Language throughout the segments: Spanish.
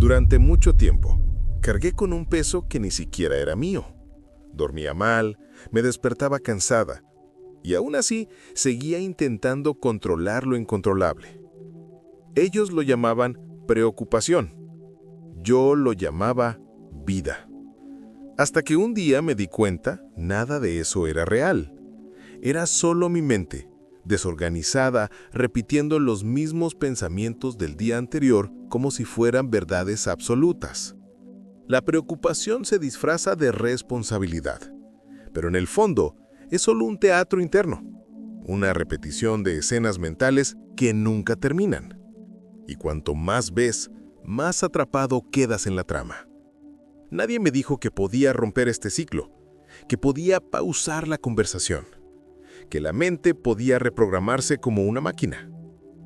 Durante mucho tiempo, cargué con un peso que ni siquiera era mío. Dormía mal, me despertaba cansada, y aún así seguía intentando controlar lo incontrolable. Ellos lo llamaban preocupación. Yo lo llamaba vida. Hasta que un día me di cuenta, nada de eso era real. Era solo mi mente, desorganizada, repitiendo los mismos pensamientos del día anterior como si fueran verdades absolutas. La preocupación se disfraza de responsabilidad, pero en el fondo es solo un teatro interno, una repetición de escenas mentales que nunca terminan. Y cuanto más ves, más atrapado quedas en la trama. Nadie me dijo que podía romper este ciclo, que podía pausar la conversación, que la mente podía reprogramarse como una máquina.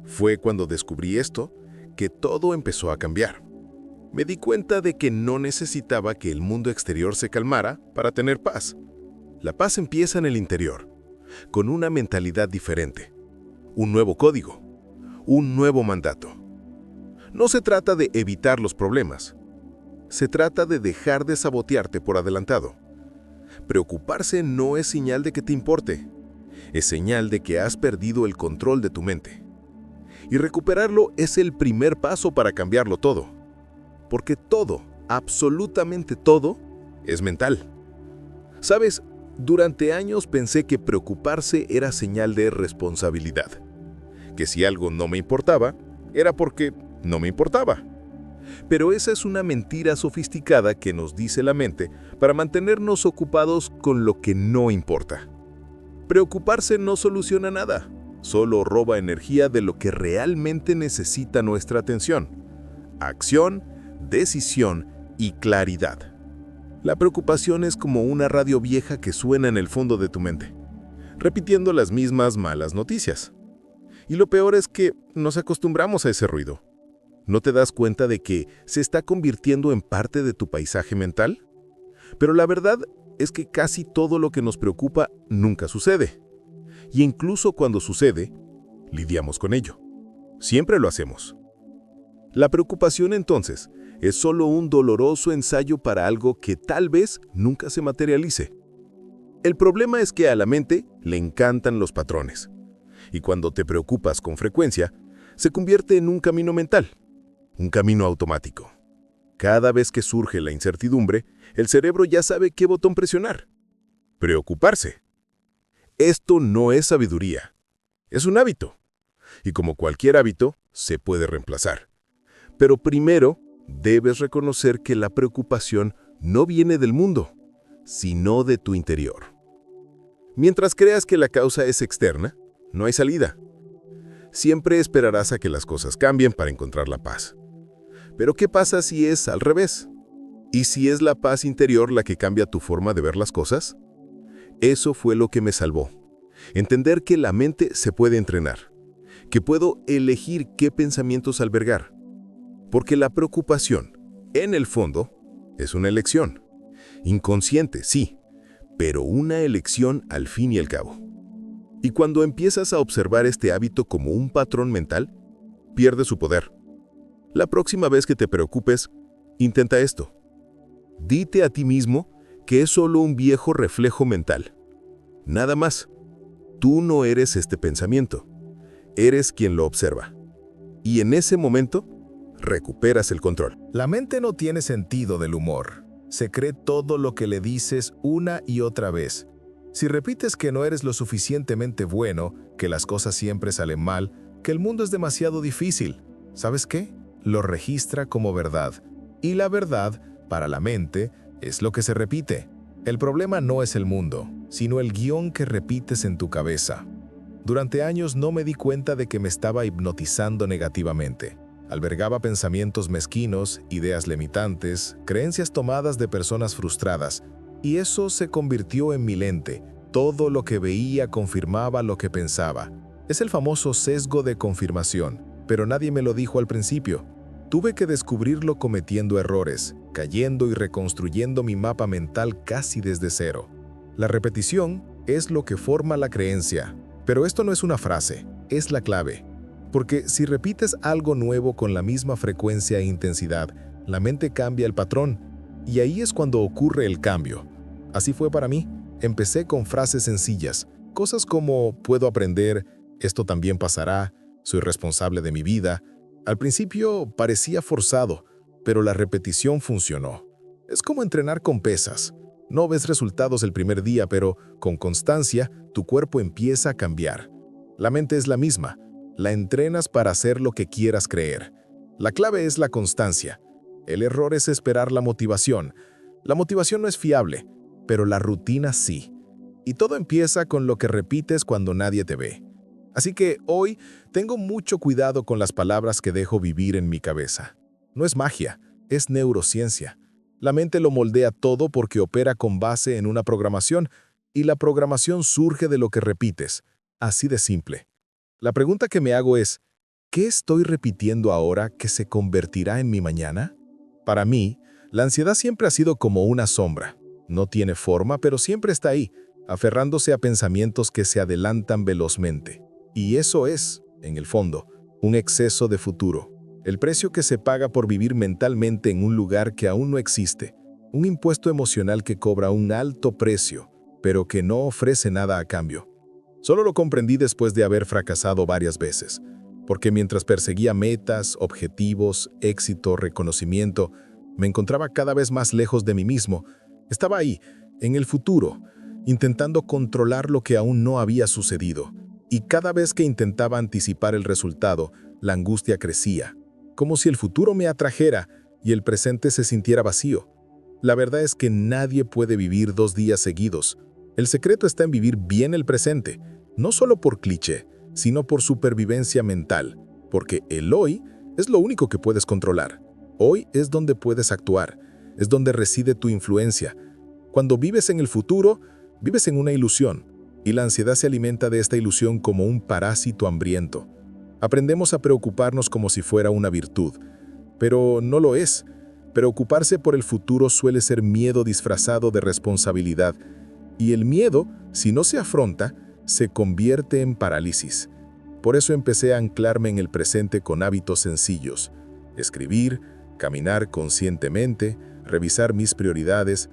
Fue cuando descubrí esto que todo empezó a cambiar. Me di cuenta de que no necesitaba que el mundo exterior se calmara para tener paz. La paz empieza en el interior, con una mentalidad diferente, un nuevo código, un nuevo mandato. No se trata de evitar los problemas, se trata de dejar de sabotearte por adelantado. Preocuparse no es señal de que te importe, es señal de que has perdido el control de tu mente. Y recuperarlo es el primer paso para cambiarlo todo. Porque todo, absolutamente todo, es mental. ¿Sabes? Durante años pensé que preocuparse era señal de responsabilidad. Que si algo no me importaba, era porque no me importaba. Pero esa es una mentira sofisticada que nos dice la mente para mantenernos ocupados con lo que no importa. Preocuparse no soluciona nada, solo roba energía de lo que realmente necesita nuestra atención. Acción, decisión y claridad. La preocupación es como una radio vieja que suena en el fondo de tu mente, repitiendo las mismas malas noticias. Y lo peor es que nos acostumbramos a ese ruido. ¿No te das cuenta de que se está convirtiendo en parte de tu paisaje mental? Pero la verdad es que casi todo lo que nos preocupa nunca sucede. Y incluso cuando sucede, lidiamos con ello. Siempre lo hacemos. La preocupación entonces es solo un doloroso ensayo para algo que tal vez nunca se materialice. El problema es que a la mente le encantan los patrones. Y cuando te preocupas con frecuencia, se convierte en un camino mental, un camino automático. Cada vez que surge la incertidumbre, el cerebro ya sabe qué botón presionar. Preocuparse. Esto no es sabiduría, es un hábito. Y como cualquier hábito, se puede reemplazar. Pero primero, debes reconocer que la preocupación no viene del mundo, sino de tu interior. Mientras creas que la causa es externa, no hay salida. Siempre esperarás a que las cosas cambien para encontrar la paz. Pero ¿qué pasa si es al revés? ¿Y si es la paz interior la que cambia tu forma de ver las cosas? Eso fue lo que me salvó. Entender que la mente se puede entrenar, que puedo elegir qué pensamientos albergar. Porque la preocupación, en el fondo, es una elección. Inconsciente, sí, pero una elección al fin y al cabo. Y cuando empiezas a observar este hábito como un patrón mental, pierde su poder. La próxima vez que te preocupes, intenta esto. Dite a ti mismo que es solo un viejo reflejo mental. Nada más. Tú no eres este pensamiento. Eres quien lo observa. Y en ese momento, recuperas el control. La mente no tiene sentido del humor. Se cree todo lo que le dices una y otra vez. Si repites que no eres lo suficientemente bueno, que las cosas siempre salen mal, que el mundo es demasiado difícil, ¿sabes qué? Lo registra como verdad. Y la verdad, para la mente, es lo que se repite. El problema no es el mundo, sino el guión que repites en tu cabeza. Durante años no me di cuenta de que me estaba hipnotizando negativamente. Albergaba pensamientos mezquinos, ideas limitantes, creencias tomadas de personas frustradas, y eso se convirtió en mi lente. Todo lo que veía confirmaba lo que pensaba. Es el famoso sesgo de confirmación, pero nadie me lo dijo al principio. Tuve que descubrirlo cometiendo errores, cayendo y reconstruyendo mi mapa mental casi desde cero. La repetición es lo que forma la creencia, pero esto no es una frase, es la clave. Porque si repites algo nuevo con la misma frecuencia e intensidad, La mente cambia el patrón, y ahí es cuando ocurre el cambio. Así fue para mí. Empecé con frases sencillas, cosas como puedo aprender, esto también pasará, soy responsable de mi vida. Al principio parecía forzado, pero la repetición funcionó. Es como entrenar con pesas. No ves resultados el primer día, pero con constancia tu cuerpo empieza a cambiar. La mente es la misma. La entrenas para hacer lo que quieras creer. La clave es la constancia. El error es esperar la motivación. La motivación no es fiable, pero la rutina sí. Y todo empieza con lo que repites cuando nadie te ve. Así que hoy tengo mucho cuidado con las palabras que dejo vivir en mi cabeza. No es magia, es neurociencia. La mente lo moldea todo porque opera con base en una programación, y la programación surge de lo que repites. Así de simple. La pregunta que me hago es, ¿qué estoy repitiendo ahora que se convertirá en mi mañana? Para mí, la ansiedad siempre ha sido como una sombra. No tiene forma, pero siempre está ahí, aferrándose a pensamientos que se adelantan velozmente. Y eso es, en el fondo, un exceso de futuro. El precio que se paga por vivir mentalmente en un lugar que aún no existe. Un impuesto emocional que cobra un alto precio, pero que no ofrece nada a cambio. Solo lo comprendí después de haber fracasado varias veces. Porque mientras perseguía metas, objetivos, éxito, reconocimiento, me encontraba cada vez más lejos de mí mismo. Estaba ahí, en el futuro, intentando controlar lo que aún no había sucedido. Y cada vez que intentaba anticipar el resultado, la angustia crecía, como si el futuro me atrajera y el presente se sintiera vacío. La verdad es que nadie puede vivir 2 días seguidos. El secreto está en vivir bien el presente, no solo por cliché, sino por supervivencia mental, porque el hoy es lo único que puedes controlar. Hoy es donde puedes actuar, es donde reside tu influencia. Cuando vives en el futuro, vives en una ilusión, y la ansiedad se alimenta de esta ilusión como un parásito hambriento. Aprendemos a preocuparnos como si fuera una virtud, pero no lo es. Preocuparse por el futuro suele ser miedo disfrazado de responsabilidad, y el miedo, si no se afronta, se convierte en parálisis. Por eso empecé a anclarme en el presente con hábitos sencillos: escribir, caminar conscientemente, revisar mis prioridades.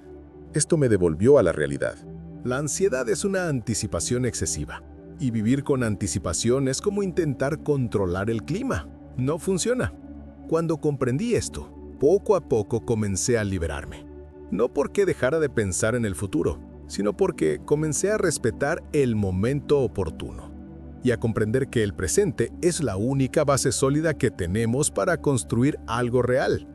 Esto me devolvió a la realidad. La ansiedad es una anticipación excesiva, y vivir con anticipación es como intentar controlar el clima. No funciona. Cuando comprendí esto, poco a poco comencé a liberarme. No porque dejara de pensar en el futuro, sino porque comencé a respetar el momento oportuno y a comprender que el presente es la única base sólida que tenemos para construir algo real.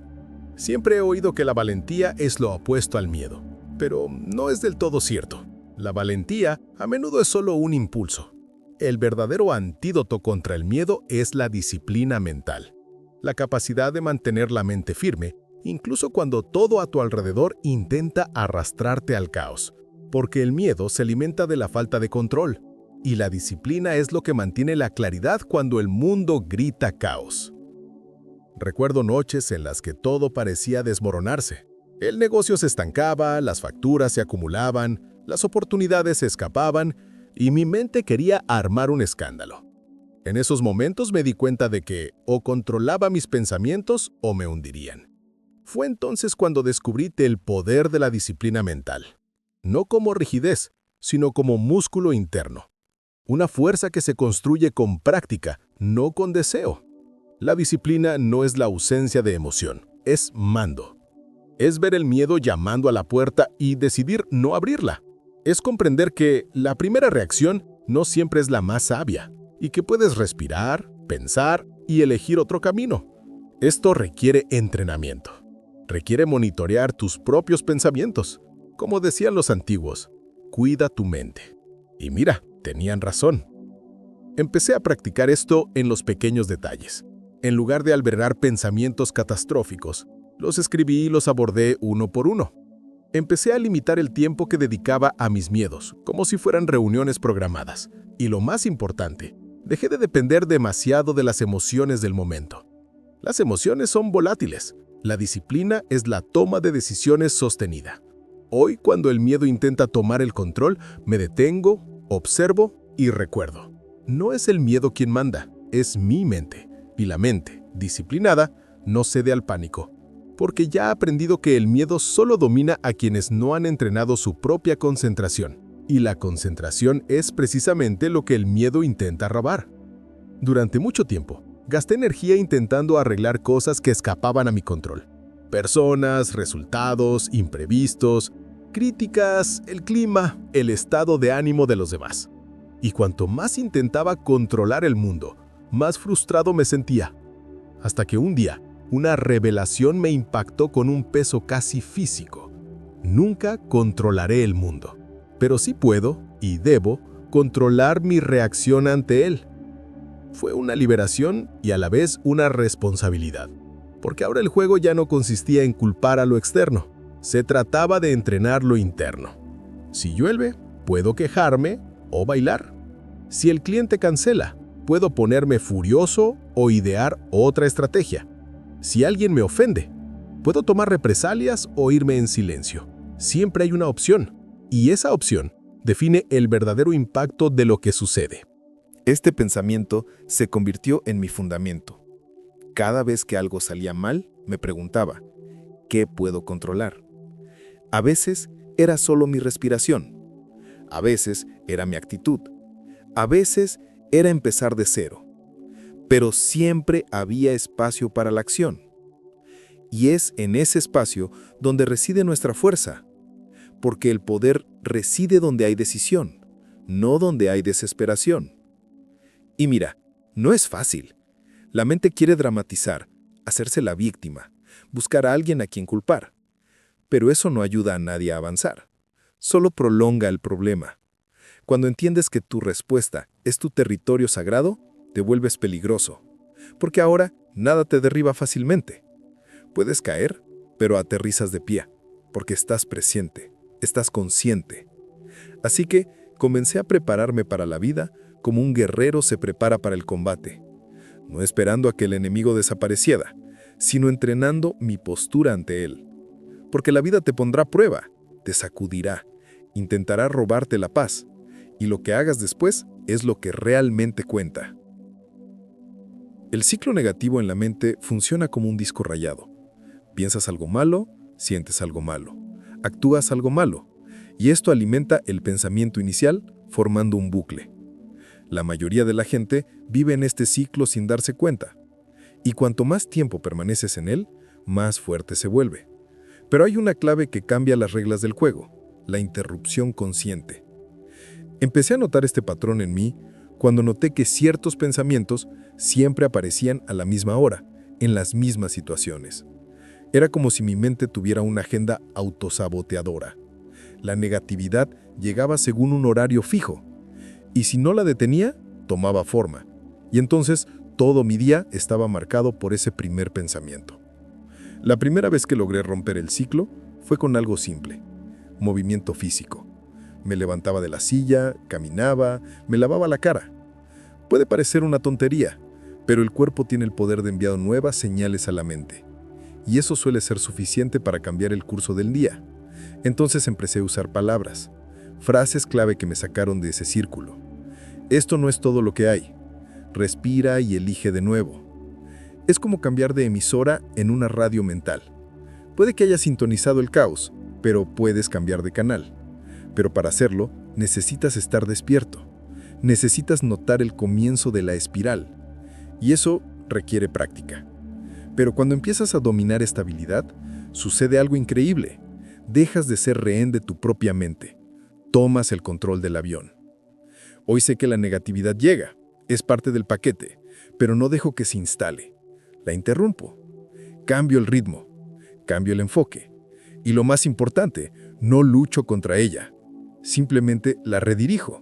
Siempre he oído que la valentía es lo opuesto al miedo, pero no es del todo cierto. La valentía a menudo es solo un impulso. El verdadero antídoto contra el miedo es la disciplina mental, la capacidad de mantener la mente firme, incluso cuando todo a tu alrededor intenta arrastrarte al caos, porque el miedo se alimenta de la falta de control, y la disciplina es lo que mantiene la claridad cuando el mundo grita caos. Recuerdo noches en las que todo parecía desmoronarse. El negocio se estancaba, las facturas se acumulaban, las oportunidades se escapaban, y mi mente quería armar un escándalo. En esos momentos me di cuenta de que o controlaba mis pensamientos o me hundirían. Fue entonces cuando descubrí el poder de la disciplina mental. No como rigidez, sino como músculo interno. Una fuerza que se construye con práctica, no con deseo. La disciplina no es la ausencia de emoción, es mando. Es ver el miedo llamando a la puerta y decidir no abrirla. Es comprender que la primera reacción no siempre es la más sabia y que puedes respirar, pensar y elegir otro camino. Esto requiere entrenamiento. Requiere monitorear tus propios pensamientos. Como decían los antiguos, cuida tu mente. Y mira, tenían razón. Empecé a practicar esto en los pequeños detalles. En lugar de albergar pensamientos catastróficos, los escribí y los abordé uno por uno. Empecé a limitar el tiempo que dedicaba a mis miedos, como si fueran reuniones programadas. Y lo más importante, dejé de depender demasiado de las emociones del momento. Las emociones son volátiles. La disciplina es la toma de decisiones sostenida. Hoy, cuando el miedo intenta tomar el control, me detengo, observo y recuerdo. No es el miedo quien manda, es mi mente. Y la mente, disciplinada, no cede al pánico. porque ya ha aprendido que el miedo solo domina a quienes no han entrenado su propia concentración. Y la concentración es precisamente lo que el miedo intenta robar. Durante mucho tiempo, gasté energía intentando arreglar cosas que escapaban a mi control. Personas, resultados, imprevistos, críticas, el clima, el estado de ánimo de los demás. Y cuanto más intentaba controlar el mundo, más frustrado me sentía. Hasta que un día, una revelación me impactó con un peso casi físico. Nunca controlaré el mundo, pero sí puedo y debo controlar mi reacción ante él. Fue una liberación y a la vez una responsabilidad, porque ahora el juego ya no consistía en culpar a lo externo, se trataba de entrenar lo interno. Si llueve, puedo quejarme o bailar. Si el cliente cancela, puedo ponerme furioso o idear otra estrategia. Si alguien me ofende, puedo tomar represalias o irme en silencio. Siempre hay una opción, y esa opción define el verdadero impacto de lo que sucede. Este pensamiento se convirtió en mi fundamento. Cada vez que algo salía mal, me preguntaba, ¿qué puedo controlar? A veces era solo mi respiración. A veces era mi actitud. A veces era empezar de cero. Pero siempre había espacio para la acción. Y es en ese espacio donde reside nuestra fuerza, porque el poder reside donde hay decisión, no donde hay desesperación. Y mira, no es fácil. La mente quiere dramatizar, hacerse la víctima, buscar a alguien a quien culpar. Pero eso no ayuda a nadie a avanzar. Solo prolonga el problema. Cuando entiendes que tu respuesta es tu territorio sagrado, te vuelves peligroso, porque ahora nada te derriba fácilmente. Puedes caer, pero aterrizas de pie, porque estás presente, estás consciente. Así que comencé a prepararme para la vida como un guerrero se prepara para el combate, no esperando a que el enemigo desapareciera, sino entrenando mi postura ante él. Porque la vida te pondrá a prueba, te sacudirá, intentará robarte la paz, y lo que hagas después es lo que realmente cuenta. El ciclo negativo en la mente funciona como un disco rayado. Piensas algo malo, sientes algo malo, actúas algo malo, y esto alimenta el pensamiento inicial, formando un bucle. La mayoría de la gente vive en este ciclo sin darse cuenta, y cuanto más tiempo permaneces en él, más fuerte se vuelve. Pero hay una clave que cambia las reglas del juego, la interrupción consciente. Empecé a notar este patrón en mí cuando noté que ciertos pensamientos siempre aparecían a la misma hora, en las mismas situaciones. Era como si mi mente tuviera una agenda autosaboteadora. La negatividad llegaba según un horario fijo, y si no la detenía, tomaba forma. Y entonces todo mi día estaba marcado por ese primer pensamiento. La primera vez que logré romper el ciclo fue con algo simple, movimiento físico. Me levantaba de la silla, caminaba, me lavaba la cara. Puede parecer una tontería, pero el cuerpo tiene el poder de enviar nuevas señales a la mente. Y eso suele ser suficiente para cambiar el curso del día. Entonces empecé a usar palabras, frases clave que me sacaron de ese círculo. Esto no es todo lo que hay. Respira y elige de nuevo. Es como cambiar de emisora en una radio mental. Puede que hayas sintonizado el caos, pero puedes cambiar de canal. Pero para hacerlo, necesitas estar despierto. Necesitas notar el comienzo de la espiral. Y eso requiere práctica. Pero cuando empiezas a dominar esta habilidad, sucede algo increíble. Dejas de ser rehén de tu propia mente. Tomas el control del avión. Hoy sé que la negatividad llega, es parte del paquete, pero no dejo que se instale. La interrumpo. Cambio el ritmo. Cambio el enfoque. Y lo más importante, no lucho contra ella. Simplemente la redirijo.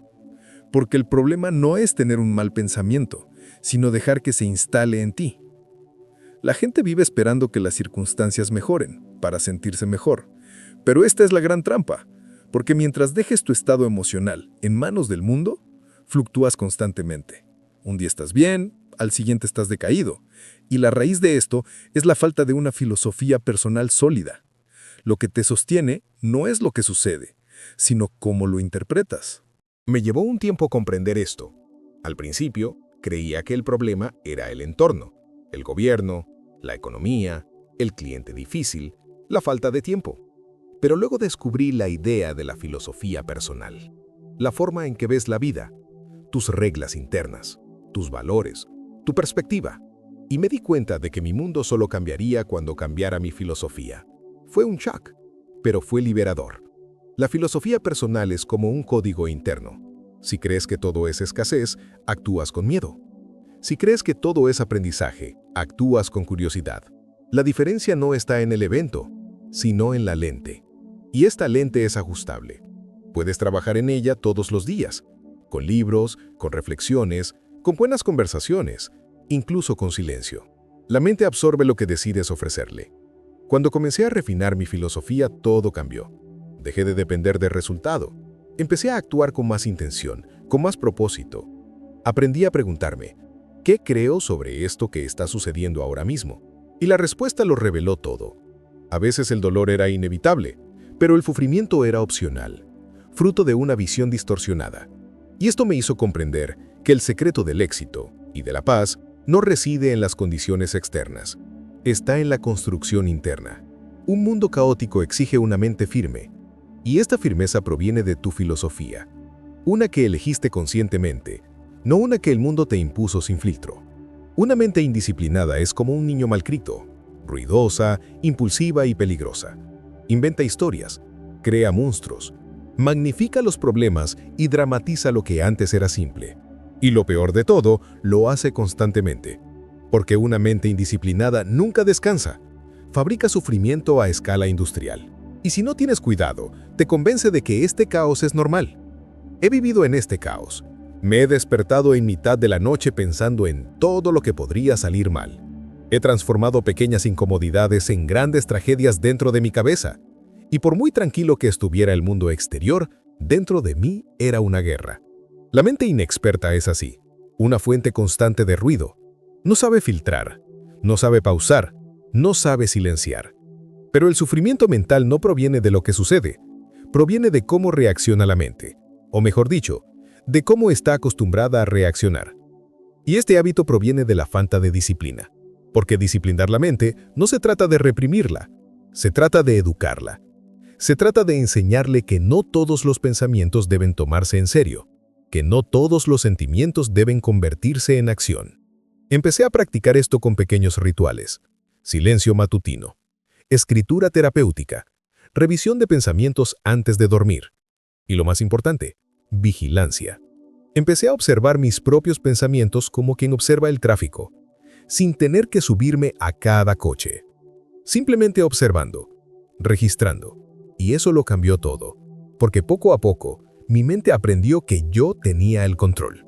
Porque el problema no es tener un mal pensamiento, sino dejar que se instale en ti. La gente vive esperando que las circunstancias mejoren, para sentirse mejor. Pero esta es la gran trampa, porque mientras dejes tu estado emocional en manos del mundo, fluctúas constantemente. Un día estás bien, al siguiente estás decaído. Y la raíz de esto es la falta de una filosofía personal sólida. Lo que te sostiene no es lo que sucede, sino cómo lo interpretas. Me llevó un tiempo comprender esto. Al principio, creía que el problema era el entorno, el gobierno, la economía, el cliente difícil, la falta de tiempo. Pero luego descubrí la idea de la filosofía personal, la forma en que ves la vida, tus reglas internas, tus valores, tu perspectiva. Y me di cuenta de que mi mundo solo cambiaría cuando cambiara mi filosofía. Fue un shock, pero fue liberador. La filosofía personal es como un código interno. Si crees que todo es escasez, actúas con miedo. Si crees que todo es aprendizaje, actúas con curiosidad. La diferencia no está en el evento, sino en la lente. Y esta lente es ajustable. Puedes trabajar en ella todos los días, con libros, con reflexiones, con buenas conversaciones, incluso con silencio. La mente absorbe lo que decides ofrecerle. Cuando comencé a refinar mi filosofía, todo cambió. Dejé de depender del resultado. Empecé a actuar con más intención, con más propósito. Aprendí a preguntarme, ¿qué creo sobre esto que está sucediendo ahora mismo? Y la respuesta lo reveló todo. A veces el dolor era inevitable, pero el sufrimiento era opcional, fruto de una visión distorsionada. Y esto me hizo comprender que el secreto del éxito y de la paz no reside en las condiciones externas, está en la construcción interna. Un mundo caótico exige una mente firme, y esta firmeza proviene de tu filosofía, una que elegiste conscientemente, no una que el mundo te impuso sin filtro. Una mente indisciplinada es como un niño malcrito, ruidosa, impulsiva y peligrosa. Inventa historias, crea monstruos, magnifica los problemas y dramatiza lo que antes era simple. Y lo peor de todo, lo hace constantemente. Porque una mente indisciplinada nunca descansa. Fabrica sufrimiento a escala industrial. Y si no tienes cuidado, te convence de que este caos es normal. He vivido en este caos. Me he despertado en mitad de la noche pensando en todo lo que podría salir mal. He transformado pequeñas incomodidades en grandes tragedias dentro de mi cabeza. Y por muy tranquilo que estuviera el mundo exterior, dentro de mí era una guerra. La mente inexperta es así, una fuente constante de ruido. No sabe filtrar, no sabe pausar, no sabe silenciar. Pero el sufrimiento mental no proviene de lo que sucede, proviene de cómo reacciona la mente, o mejor dicho, de cómo está acostumbrada a reaccionar. Y este hábito proviene de la falta de disciplina, porque disciplinar la mente no se trata de reprimirla, se trata de educarla. Se trata de enseñarle que no todos los pensamientos deben tomarse en serio, que no todos los sentimientos deben convertirse en acción. Empecé a practicar esto con pequeños rituales: silencio matutino, escritura terapéutica, revisión de pensamientos antes de dormir. Y lo más importante, vigilancia. Empecé a observar mis propios pensamientos como quien observa el tráfico, sin tener que subirme a cada coche. Simplemente observando, registrando. Y eso lo cambió todo, porque poco a poco, mi mente aprendió que yo tenía el control.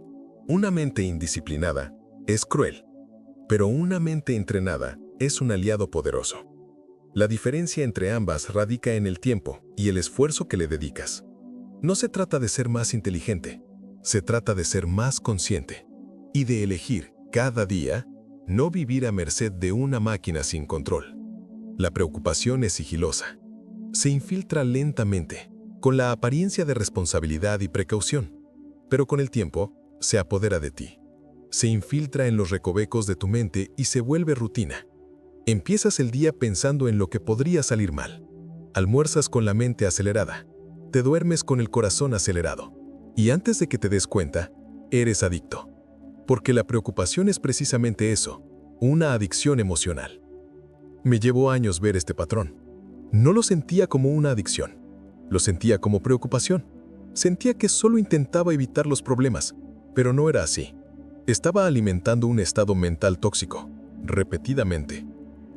Una mente indisciplinada es cruel, pero una mente entrenada es un aliado poderoso. La diferencia entre ambas radica en el tiempo y el esfuerzo que le dedicas. No se trata de ser más inteligente, se trata de ser más consciente y de elegir cada día no vivir a merced de una máquina sin control. La preocupación es sigilosa. Se infiltra lentamente, con la apariencia de responsabilidad y precaución, pero con el tiempo se apodera de ti. Se infiltra en los recovecos de tu mente y se vuelve rutina. Empiezas el día pensando en lo que podría salir mal. Almuerzas con la mente acelerada. Te duermes con el corazón acelerado. Y antes de que te des cuenta, eres adicto. Porque la preocupación es precisamente eso, una adicción emocional. Me llevó años ver este patrón. No lo sentía como una adicción. Lo sentía como preocupación. Sentía que solo intentaba evitar los problemas, pero no era así. Estaba alimentando un estado mental tóxico, repetidamente.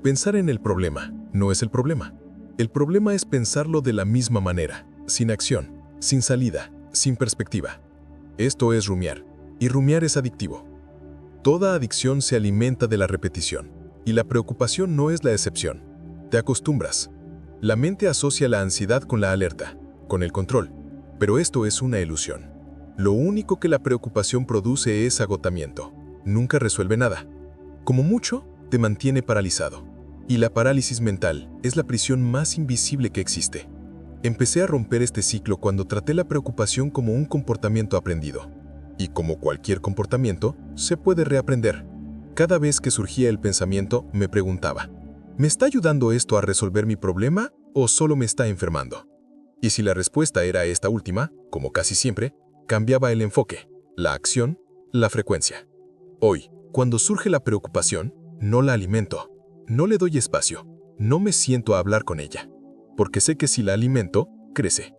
Pensar en el problema no es el problema. El problema es pensarlo de la misma manera, sin acción, sin salida, sin perspectiva. Esto es rumiar, y rumiar es adictivo. Toda adicción se alimenta de la repetición, y la preocupación no es la excepción. Te acostumbras. La mente asocia la ansiedad con la alerta, con el control, pero esto es una ilusión. Lo único que la preocupación produce es agotamiento. Nunca resuelve nada. Como mucho, te mantiene paralizado. Y la parálisis mental es la prisión más invisible que existe. Empecé a romper este ciclo cuando traté la preocupación como un comportamiento aprendido. Y como cualquier comportamiento, se puede reaprender. Cada vez que surgía el pensamiento, me preguntaba, ¿Me está ayudando esto a resolver mi problema o solo me está enfermando? Y si la respuesta era esta última, como casi siempre, cambiaba el enfoque, la acción, la frecuencia. Hoy, cuando surge la preocupación, no la alimento, no le doy espacio, no me siento a hablar con ella, porque sé que si la alimento, crece.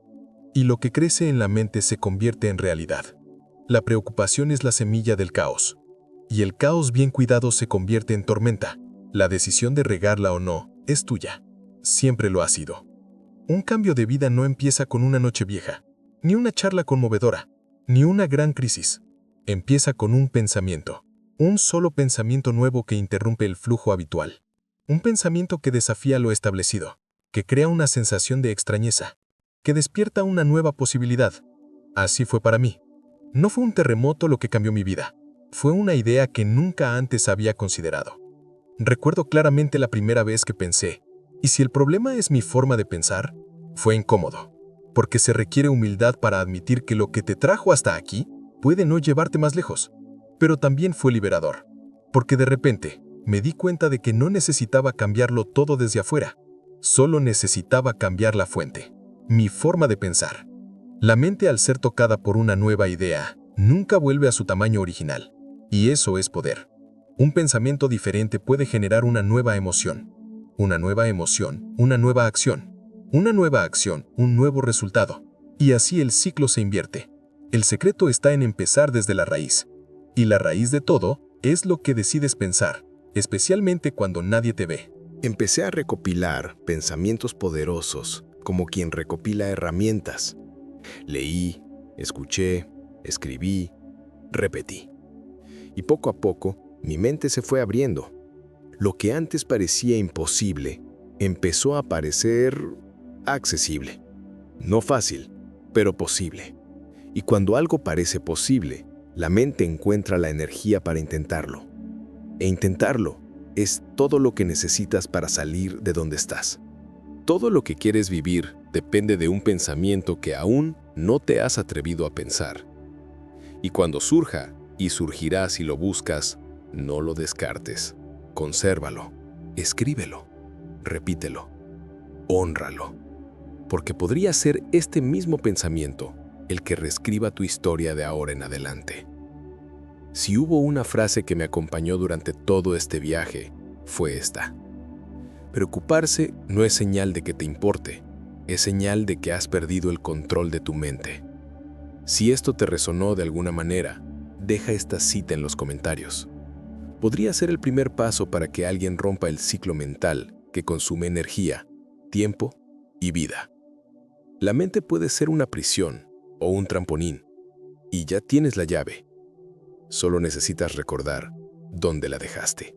Y lo que crece en la mente se convierte en realidad. La preocupación es la semilla del caos. Y el caos bien cuidado se convierte en tormenta. La decisión de regarla o no es tuya. Siempre lo ha sido. Un cambio de vida no empieza con una noche vieja, ni una charla conmovedora, ni una gran crisis. Empieza con un pensamiento. Un solo pensamiento nuevo que interrumpe el flujo habitual. Un pensamiento que desafía lo establecido, que crea una sensación de extrañeza, que despierta una nueva posibilidad. Así fue para mí. No fue un terremoto lo que cambió mi vida. Fue una idea que nunca antes había considerado. Recuerdo claramente la primera vez que pensé, ¿y si el problema es mi forma de pensar? Fue incómodo, porque se requiere humildad para admitir que lo que te trajo hasta aquí puede no llevarte más lejos. Pero también fue liberador, porque de repente me di cuenta de que no necesitaba cambiarlo todo desde afuera, solo necesitaba cambiar la fuente, mi forma de pensar. La mente, al ser tocada por una nueva idea, nunca vuelve a su tamaño original, y eso es poder. Un pensamiento diferente puede generar una nueva emoción, una nueva emoción, una nueva acción, una nueva acción, un nuevo resultado, y así el ciclo se invierte. El secreto está en empezar desde la raíz, y la raíz de todo es lo que decides pensar, especialmente cuando nadie te ve. Empecé a recopilar pensamientos poderosos, como quien recopila herramientas. Leí, escuché, escribí, repetí. Y poco a poco, mi mente se fue abriendo. Lo que antes parecía imposible, empezó a parecer accesible. No fácil, pero posible. Y cuando algo parece posible, la mente encuentra la energía para intentarlo. E intentarlo es todo lo que necesitas para salir de donde estás. Todo lo que quieres vivir depende de un pensamiento que aún no te has atrevido a pensar. Y cuando surja, y surgirá si lo buscas, no lo descartes. Consérvalo, escríbelo, repítelo, hónralo. Porque podría ser este mismo pensamiento el que reescriba tu historia de ahora en adelante. Si hubo una frase que me acompañó durante todo este viaje, fue esta. Preocuparse no es señal de que te importe, es señal de que has perdido el control de tu mente. Si esto te resonó de alguna manera, deja esta cita en los comentarios. Podría ser el primer paso para que alguien rompa el ciclo mental que consume energía, tiempo y vida. La mente puede ser una prisión o un trampolín, y ya tienes la llave. Solo necesitas recordar dónde la dejaste.